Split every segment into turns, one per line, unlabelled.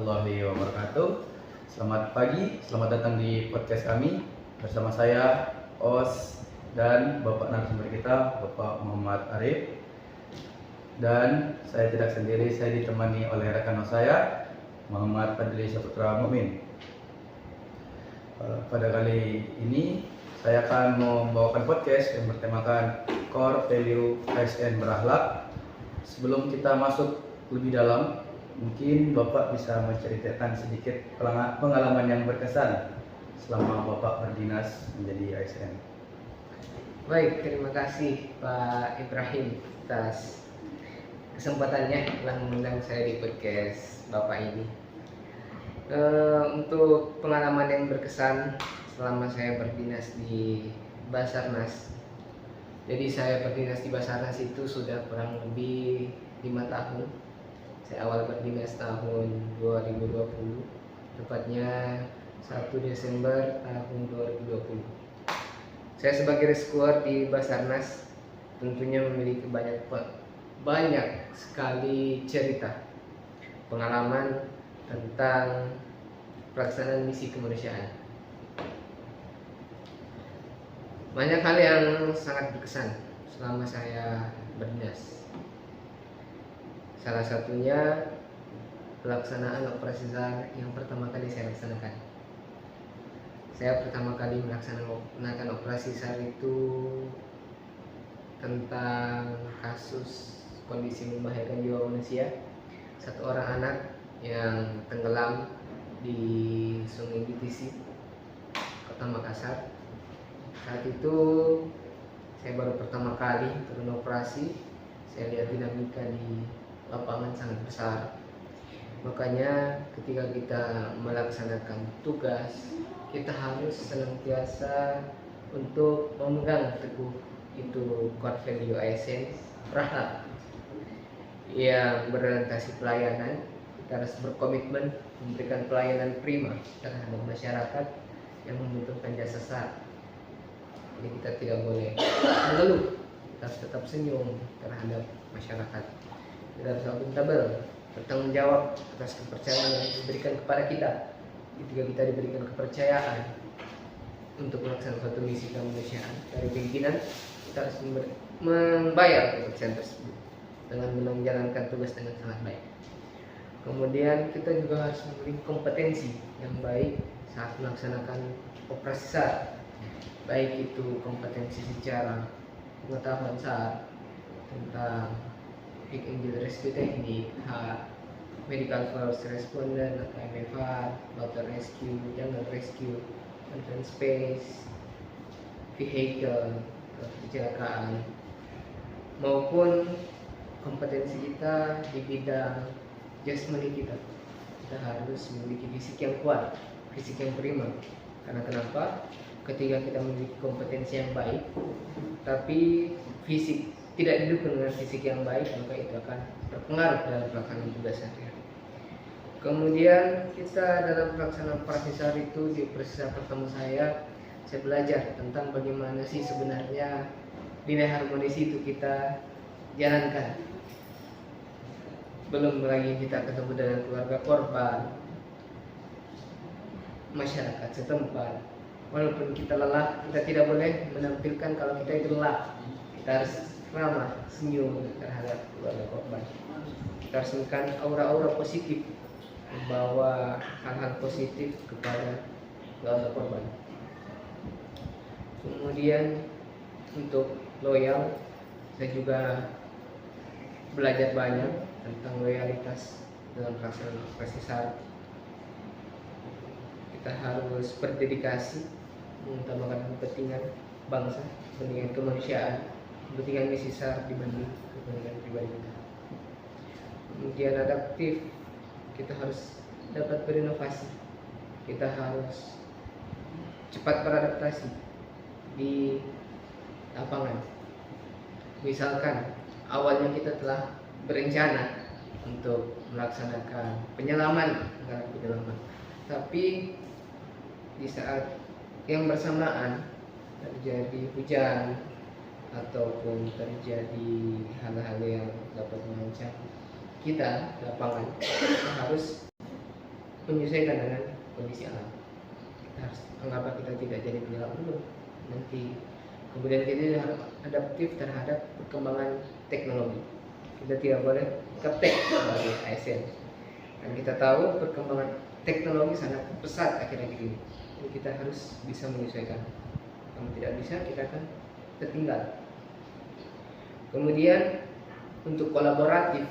warahmatullahi wabarakatuh. Selamat pagi, selamat datang di podcast kami. Bersama saya, Os, dan Bapak narasumber kita, Bapak Muhammad Arif. Dan saya tidak sendiri, saya ditemani oleh rekan saya, Muhammad Fadli Saputra Mumin. Pada kali ini, saya akan membawakan podcast yang bertemakan Core Value ASN Berakhlak. Sebelum kita masuk lebih dalam, mungkin Bapak bisa menceritakan sedikit pengalaman yang berkesan selama Bapak berdinas menjadi ASN.
Baik, terima kasih Pak Ibrahim atas kesempatannya telah mengundang saya di podcast Bapak ini. Untuk pengalaman yang berkesan selama saya berdinas di Basarnas. Jadi saya berdinas di Basarnas itu sudah kurang lebih 5 tahun. Saya awal berdinas tahun 2020, tepatnya 1 Desember tahun 2020. Saya sebagai rescuer di Basarnas tentunya memiliki banyak sekali cerita, pengalaman tentang pelaksanaan misi kemanusiaan. Banyak hal yang sangat berkesan selama saya berdinas. Salah satunya pelaksanaan operasi SAR yang pertama kali saya laksanakan. Saya pertama kali melaksanakan operasi SAR itu tentang kasus kondisi membahayakan jiwa manusia. Satu orang anak yang tenggelam di Sungai BTC, Kota Makassar. Saat itu saya baru pertama kali turun operasi. Saya lihat dinamika di lapangan sangat besar. Makanya ketika kita melaksanakan tugas, kita harus senantiasa untuk memegang teguh itu core value ASN berakhlak yang berorientasi pelayanan. Kita harus berkomitmen memberikan pelayanan prima terhadap masyarakat yang membutuhkan jasa SAR. Jadi kita tidak boleh mengeluh, kita harus tetap senyum terhadap masyarakat. Kita harus akuntabel, bertanggung jawab atas kepercayaan yang diberikan kepada kita. Ketika kita diberikan kepercayaan untuk melaksanakan suatu misi kemanusiaan dari pimpinan, kita harus membayar kepercayaan tersebut dengan menjalankan tugas dengan sangat baik. Kemudian kita juga harus memiliki kompetensi yang baik saat melaksanakan operasi SAR. Baik itu kompetensi secara pengetahuan SAR tentang Angel Rescue Teknik, Medical First Responder atau MFR, Water Rescue, Jungle Rescue, Open Space, Vehicle, kecelakaan, maupun kompetensi kita di bidang jasmani kita. Kita harus memiliki fisik yang kuat, fisik yang prima. Karena kenapa? Ketika kita memiliki kompetensi yang baik, tapi fisik tidak didukung dengan fisik yang baik, maka itu akan berpengaruh dalam pelaksanaan tugas sehari-hari. Kemudian kita dalam pelaksanaan operasi SAR itu di operasi SAR pertama saya belajar tentang bagaimana sih sebenarnya nilai harmonis itu kita jalankan. Belum lagi kita ketemu dengan keluarga korban, masyarakat setempat. Walaupun kita lelah, kita tidak boleh menampilkan kalau kita itu lelah. Kita harus ramah, senyum terhadap keluarga korban. Kita harus memberikan aura-aura positif, membawa hal-hal positif kepada keluarga korban. Kemudian untuk loyal, saya juga belajar banyak tentang loyalitas dalam pelaksanaan operasi SAR. Kita harus berdedikasi mengutamakan kepentingan bangsa, kepentingan kemanusiaan, kepentingan misi SAR dibanding kepentingan pribadi kita. Kemudian adaptif, kita harus dapat berinovasi, kita harus cepat beradaptasi di lapangan. Misalkan awalnya kita telah berencana untuk melaksanakan penyelaman, tapi di saat yang bersamaan terjadi hujan ataupun terjadi hal-hal yang dapat mengancam kita di lapangan, kita harus menyesuaikan dengan kondisi alam. Kita harus anggap kita tidak jadi penyelak dulu nanti, kemudian kita harus adaptif terhadap perkembangan teknologi. Kita tidak boleh gaptek sebagai ASN, dan kita tahu perkembangan teknologi sangat pesat akhir-akhir ini. Jadi kita harus bisa menyesuaikan. Kalau tidak bisa, kita akan tertinggal. Kemudian untuk kolaboratif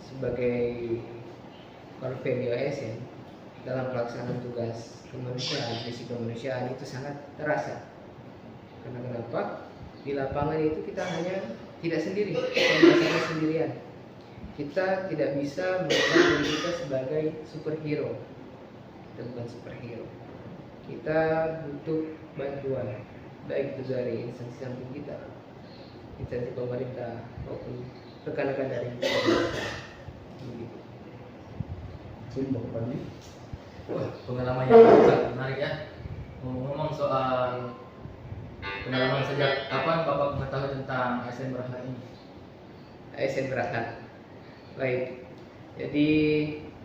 sebagai core value ASN dalam pelaksanaan tugas kemanusiaan, misi kemanusiaan itu sangat terasa. Karena kenapa? Di lapangan itu kita hanya tidak sendiri, kita merasakan sendirian. Kita tidak bisa melihat diri kita sebagai superhero. Kita bukan superhero. Kita butuh bantuan, baik itu dari instansi samping kita, instansi pemerintah, maupun rekan-rekan dari pemerintah. Begitu.
Bapak Fadli.
Wah, pengalaman yang sangat menarik ya. Ngomong soal pengalaman, sejak kapan Bapak mengetahui tentang ASN Berahlak ini?
ASN Berahlak. Baik. Jadi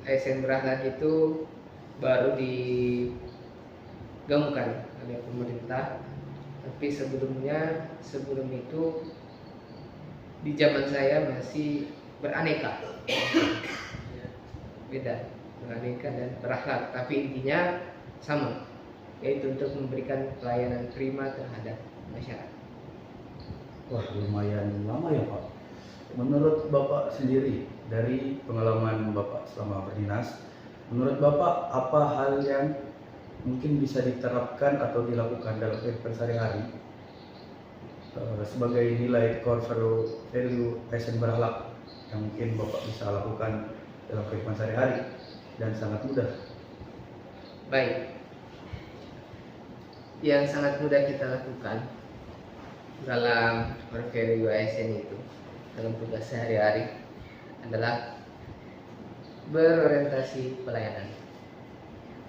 ASN Berahlak itu baru digaungkan oleh pemerintah. Tapi sebelum itu di zaman saya masih beraneka. Beda, beraneka dan berakhlak, tapi intinya sama, yaitu untuk memberikan pelayanan prima terhadap masyarakat.
Wah, lumayan lama ya Pak. Menurut Bapak sendiri, dari pengalaman Bapak selama berdinas, menurut Bapak apa hal yang mungkin bisa diterapkan atau dilakukan dalam kehidupan sehari-hari sebagai nilai core value ASN Berahlak yang mungkin Bapak bisa lakukan dalam kehidupan sehari-hari dan sangat mudah?
Baik, yang sangat mudah kita lakukan dalam core value ASN itu dalam tugas sehari-hari adalah berorientasi pelayanan.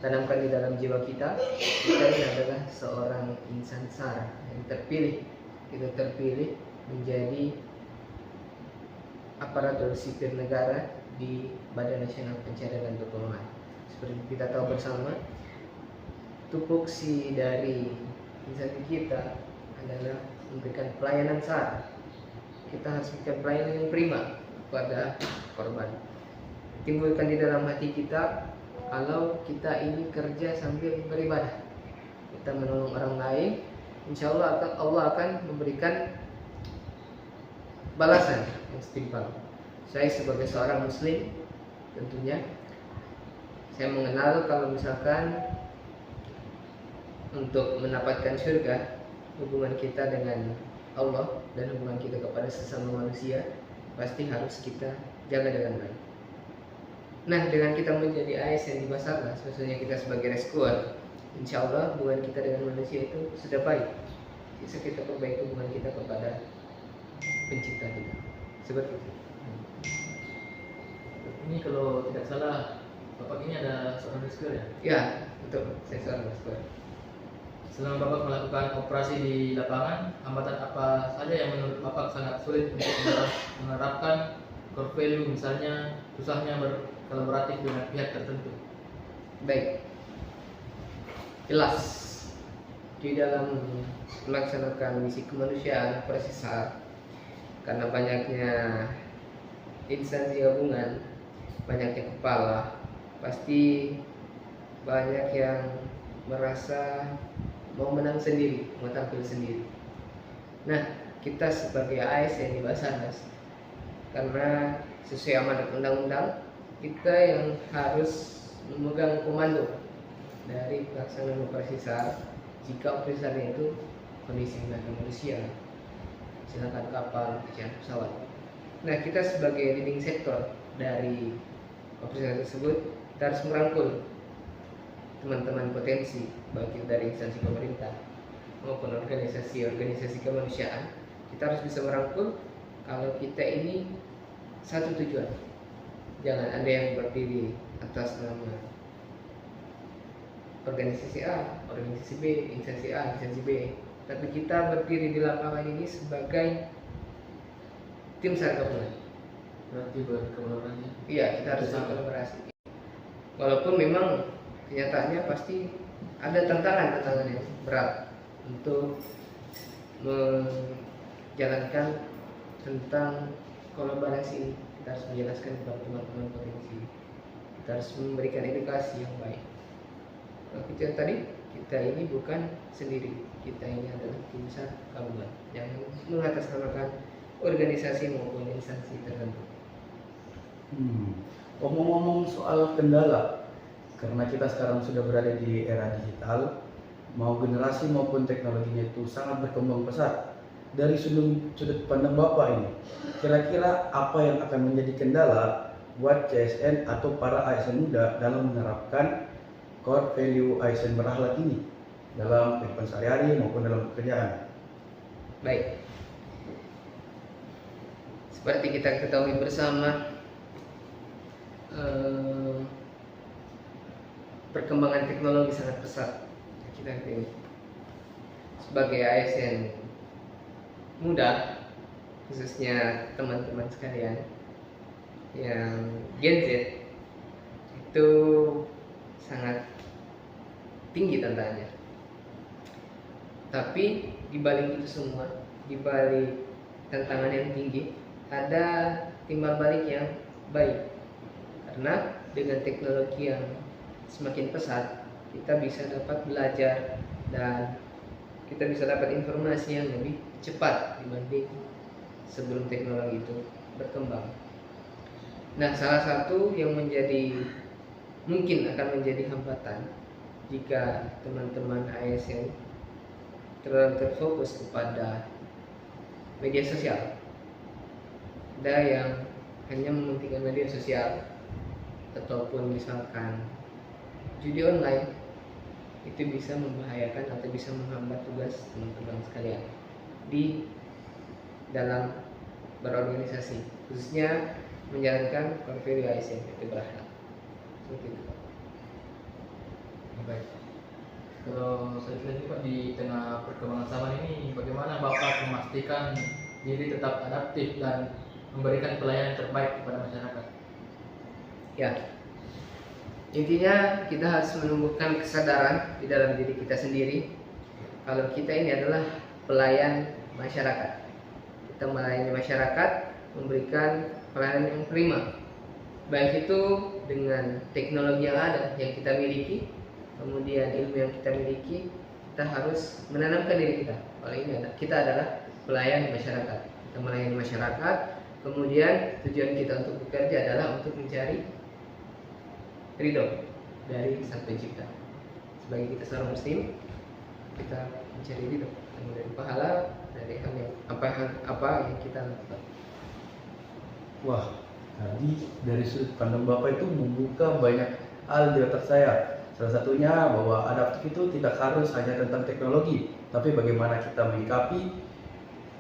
Tanamkan di dalam jiwa kita ini adalah seorang insan SAR yang terpilih. Kita terpilih menjadi aparatur sipil negara di Badan Nasional Pencarian dan Pertolongan. Seperti kita tahu bersama, tupoksi dari instansi kita adalah memberikan pelayanan SAR. Kita harus memberikan pelayanan yang prima kepada korban. Timbulkan di dalam hati kita, kalau kita ini kerja sambil beribadah, kita menolong orang lain, insya Allah akan memberikan balasan yang setimpal. Saya sebagai seorang muslim, tentunya saya mengenal kalau misalkan untuk mendapatkan surga, hubungan kita dengan Allah dan hubungan kita kepada sesama manusia pasti harus kita jaga dengan baik. Nah, dengan kita menjadi ASN di Basarnas, maksudnya kita sebagai rescuer, insya Allah hubungan kita dengan manusia itu sudah baik. Bisa kita perbaiki hubungan kita kepada pencipta kita. Seperti itu.
Ini kalau tidak salah, Bapak ini ada seorang rescuer ya?
Ya, betul. Saya seorang rescuer.
Selama Bapak melakukan operasi di lapangan, hambatan apa saja yang menurut Bapak sangat sulit untuk menerapkan core value, misalnya susahnya berkolaboratif dengan pihak tertentu?
Baik, jelas di dalam melaksanakan misi kemanusiaan operasi SAR, karena banyaknya instansi gabungan, banyaknya kepala, pasti banyak yang merasa mau menang sendiri, mau tampil sendiri. Nah, kita sebagai ASN di Basarnas, karena sesuai amanat undang-undang, kita yang harus memegang komando dari pelaksanaan operasi SAR. Jika operasi SAR itu kondisi mengenai manusia, silakan kapal, kecelakaan pesawat. Nah, kita sebagai leading sektor dari operasi tersebut, kita harus merangkul teman-teman potensi, baik dari instansi pemerintah maupun organisasi kemanusiaan. Kita harus bisa merangkul kalau kita ini satu tujuan. Jangan ada yang berdiri atas nama organisasi A, organisasi B, instansi A, instansi B, tapi kita berdiri di lapangan ini sebagai tim SAR gabungan.
Berarti berkolaborasi?
Iya, kita harus berkolaborasi. Walaupun memang kenyataannya pasti ada tantangan-tantangan yang berat untuk menjalankan tentang kolaborasi ini. Kita harus menjelaskan kepada teman-teman potensi, kita harus memberikan edukasi yang baik. Kalau kita tadi, kita ini bukan sendiri, kita ini adalah tim besar gabungan yang mengatasnamakan organisasi maupun instansi tertentu.
Ngomong-ngomong soal kendala, karena kita sekarang sudah berada di era digital, mau generasi maupun teknologinya itu sangat berkembang pesat. Dari sudut pandang Bapak ini, kira-kira apa yang akan menjadi kendala buat CSN atau para ASN muda dalam menerapkan core value ASN berakhlak ini dalam kehidupan sehari-hari maupun dalam pekerjaan?
Baik, seperti kita ketahui bersama, perkembangan teknologi sangat pesat. Kita ini sebagai ASN muda, khususnya teman-teman sekalian yang Gen Z, itu sangat tinggi tantangannya. Tapi di balik itu semua, di balik tantangan yang tinggi, ada timbal balik yang baik. Karena dengan teknologi yang semakin pesat, kita bisa dapat belajar dan kita bisa dapat informasi yang lebih cepat dibanding sebelum teknologi itu berkembang. Nah, salah satu yang mungkin akan menjadi hambatan jika teman-teman ASN terlalu terfokus kepada media sosial. Ada yang hanya mementingkan media sosial ataupun misalkan judi online, itu bisa membahayakan atau bisa menghambat tugas teman-teman sekalian di dalam berorganisasi, khususnya menjalankan core value ASN itu berakhlak. Seperti itu.
Baik. Kalau saya sendiri Pak, di tengah perkembangan zaman ini, bagaimana Bapak memastikan diri tetap adaptif dan memberikan pelayanan terbaik kepada masyarakat?
Ya, intinya kita harus menumbuhkan kesadaran di dalam diri kita sendiri kalau kita ini adalah pelayan masyarakat. Kita melayani masyarakat, memberikan pelayanan yang prima, baik itu dengan teknologi yang ada yang kita miliki, kemudian ilmu yang kita miliki. Kita harus menanamkan diri kita kalau ini kita adalah pelayan masyarakat. Kita melayani masyarakat, kemudian tujuan kita untuk bekerja adalah untuk mencari ridho dari Sang Pencipta. Sebagai kita seorang muslim, kita mencari ridho, kemudian pahala dari hal yang apa yang kita lakukan.
Wah, tadi dari sudut pandang Bapak itu membuka banyak hal di otak saya. Salah satunya bahwa adaptif itu tidak harus hanya tentang teknologi, tapi bagaimana kita menyikapi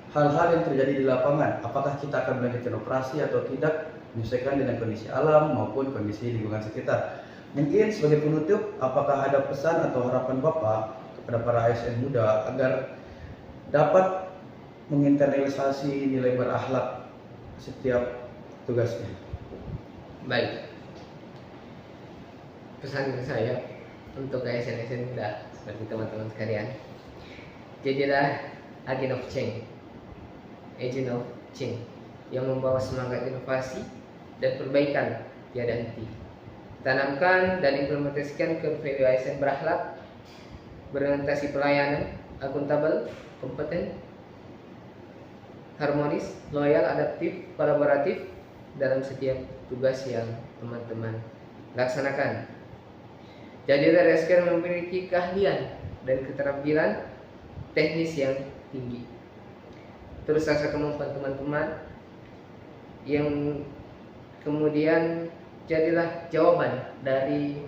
hal-hal yang terjadi di lapangan. Apakah kita akan melanjutkan operasi atau tidak, menyesuaikan dengan kondisi alam maupun kondisi lingkungan sekitar. Mungkin sebagai penutup, apakah ada pesan atau harapan Bapak kepada para ASN muda agar dapat menginternalisasi nilai berakhlak setiap tugasnya?
Baik, pesan saya untuk ASN muda seperti teman-teman sekalian, jadilah agent of change yang membawa semangat inovasi dan perbaikan tiada henti. Tanamkan dan implementasikan core value ASN berakhlak, berorientasi pelayanan, akuntabel, kompeten, harmonis, loyal, adaptif, kolaboratif dalam setiap tugas yang teman-teman laksanakan. Jadi RSK memiliki keahlian dan keterampilan teknis yang tinggi. Terus rasa kemampuan teman-teman yang kemudian jadilah jawaban dari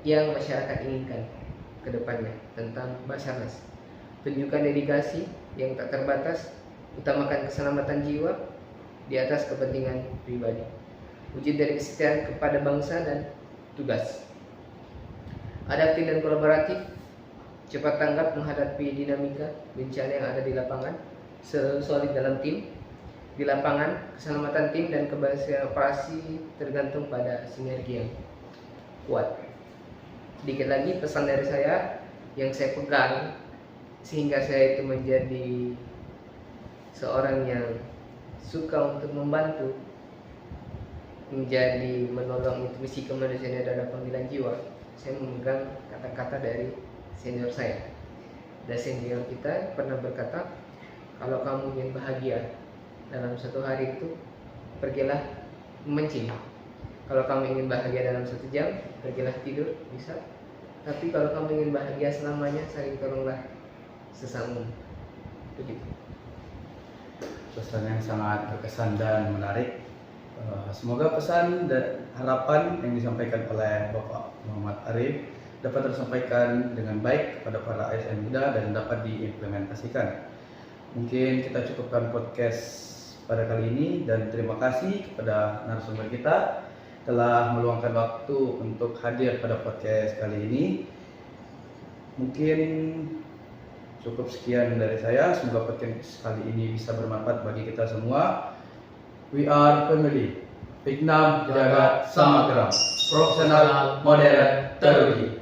yang masyarakat inginkan ke depannya tentang Basarnas. Tunjukkan dedikasi yang tak terbatas, utamakan keselamatan jiwa di atas kepentingan pribadi. Wujud dari kesetiaan kepada bangsa dan tugas. Adaptif dan kolaboratif, cepat tanggap menghadapi dinamika bencana yang ada di lapangan, selalu solid dalam tim, di lapangan, keselamatan tim dan keberhasilan operasi tergantung pada sinergi yang kuat. Sedikit lagi pesan dari saya yang saya pegang sehingga saya itu menjadi seorang yang suka untuk membantu, menjadi menolong intuisi kemanusiaan dan ada panggilan jiwa. Saya memegang kata-kata dari senior saya. Dan senior kita pernah berkata, kalau kamu ingin bahagia dalam satu hari itu, pergilah memancing. Kalau kamu ingin bahagia dalam 1 jam, pergilah tidur, bisa. Tapi kalau kamu ingin bahagia selamanya, saling tolonglah sesama. Begitu.
Pesan yang sangat berkesan dan menarik. Semoga pesan dan harapan yang disampaikan oleh Bapak Muhammad Arif dapat tersampaikan dengan baik kepada para ASN muda dan dapat diimplementasikan. Mungkin kita cukupkan podcast pada kali ini dan terima kasih kepada narasumber kita telah meluangkan waktu untuk hadir pada podcast kali ini. Mungkin cukup sekian dari saya. Semoga podcast kali ini bisa bermanfaat bagi kita semua. We are family. Vietnam jagat sama geram. Profesional, modern, terlebih.